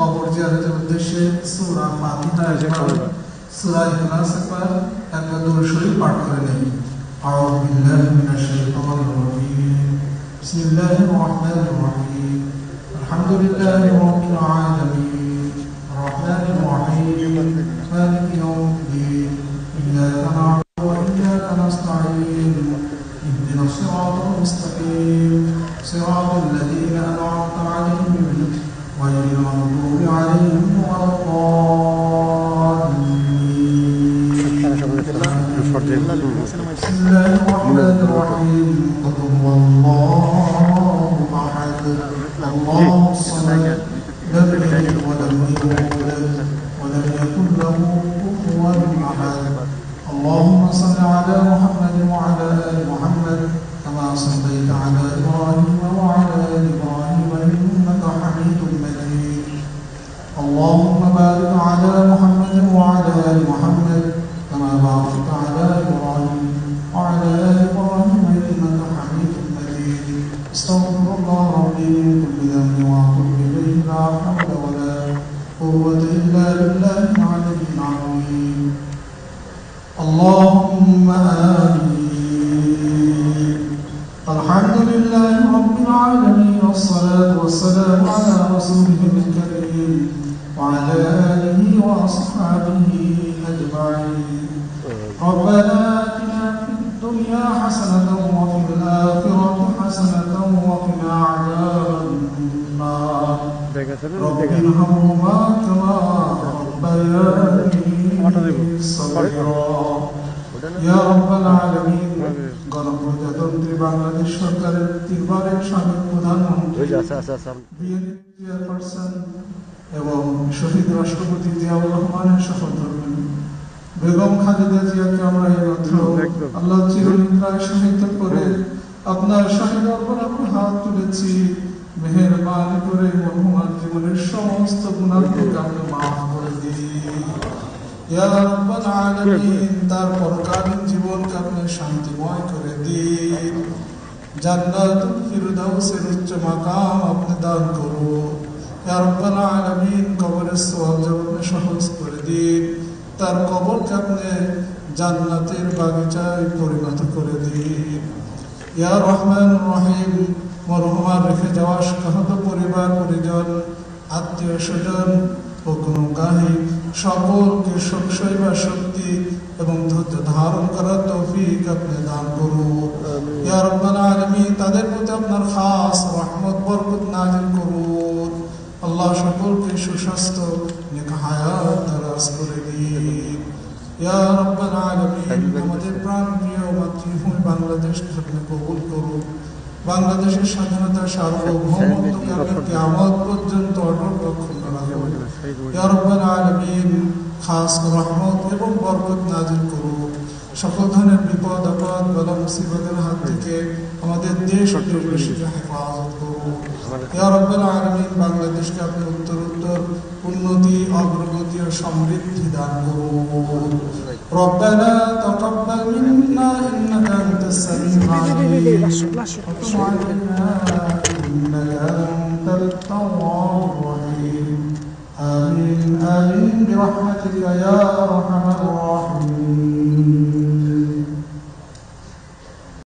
কবর জিয়ারতের উদ্দেশ্যে সূরা ফাতিহা একবার, সূরা ইখলাস একবার, একবার দরুদ শরীফ পাঠ করে নেন। আউযু বিল্লাহি মিনাশ শাইতানির রাজীম। বিসমিল্লাহির রহমানির রহিম। আলহামদুলিল্লাহি রাব্বিল আলামিন। আর-রাহমানির রহিম। মালিকি ইয়াউমিদ্দিন। ইয়্যাকা না'বুদু ওয়া ইয়্যাকা নাস্তাঈন। ইহদিনাস সিরাতাল মুস্তাকিম। সিরাতাল লাযীনা আন'আমতা আলাইহিম غير المغضوب عليهم ولا الضالين. بسم الله الرحمن الرحيم. قل هو الله احد الله الصمد لم يلد ولم يولد ولم يكن له كفوا احد. اللهم صل على محمد وعلى ال محمد كما صليت على ابراهيم وعلى ال ابراهيم انك حميد مجيد. اللهم بارك على محمد وعلى ال محمد كما باركت على ابراهيم وعلى ال ابراهيم انك حميد مجيد. استغفر الله ربي من كل ذنب واتوب اليه لا حول ولا قوه الا بالله العلي العظيم. اللهم آمين. الحمد لله رب العالمين والصلاة والسلام على رسوله الكريم وعلى آله وأصحابه أجمعين. ربنا آتنا في الدنيا حسنة وفي الآخرة حسنة وقنا عذاب النار. رب ارحمهما كما ربياني صغيرا. يا رب العالمين. গণপ্রজাতন্ত্রী বাংলাদেশ সরকারের 3 বারের সাবেক প্রধানমন্ত্রী চেয়ারপারসন এবং শহীদ রাষ্ট্রপতি জিয়াউর রহমানের সহধর্মিণী বেগম খালেদা জিয়াকে আমরা এইমাত্র আল্লাহ চিরনিদ্রায় শায়িত করে আপনার শাহী দরবারে হাত তুলেছি। মেহেরবানি করে মরহুমার জীবনের সমস্ত গুনাহকে আপনি মাফ করে দিন। ইয়া রাব্বাল আলামিন, তার পরকালীন জীবনকে আপনি শান্তিময় করে দিন। জান্নাতুল ফিরদাউসের উচ্চ মাকাম আপনি দান করুন। ইয়া রাব্বাল আলামিন, কবরের সওয়াল আপনি সহজ করে দিন। তার কবরকে আপনি জান্নাতের বাগিচায় পরিণত করে দিন। ইয়া রহমানুর রহিম, মরহুমার রেখে যাওয়া শোকাহত পরিবার পরিজন আত্মীয় স্বজন ও গুণগাহী সকলকে সইবার শক্তি এবং ধৈর্য ধারণ করার তৌফিক আপনি দান করুন। ইয়া রাব্বাল আলামিন, তাদের প্রতি আপনার খাস রহমত বরকত নাযিল করুন। আল্লাহ সকলকে সুস্বাস্থ্য নেক হায়াত দারাজ করে দিন। ইয়া রাব্বাল আলামিন, আমাদের প্রাণপ্রিয় মাতৃভূমি বাংলাদেশকে আপনি কবুল করুন। বাংলাদেশের স্বাধীনতা সার্বভৌমত্বকে আপনি কিয়ামত পর্যন্ত অটল রাখুন। ইয়া রাব্বাল আলামিন, খাস রহমত এবং বরকত নাযিল করুন। সকল ধরনের বিপদ আপদ বালা মুসিবতের হাত থেকে আমাদের দেশ ও দেশবাসীকে হেফাজত করুন। ইয়া রাব্বাল আলামিন, বাংলাদেশকে আপনি উত্তরোত্তর উন্নতি অগ্রগতি ও সমৃদ্ধি দান করুন। রব্বানা তাকাব্বাল মিন্না ইন্নাকা আনতাস সামিউল আলিম ওয়া তুব আলাইনা ইন্নাকা আনতাত তাওয়াবুর রহিম। آمين آمين برحمتك يا أرحم الراحمين.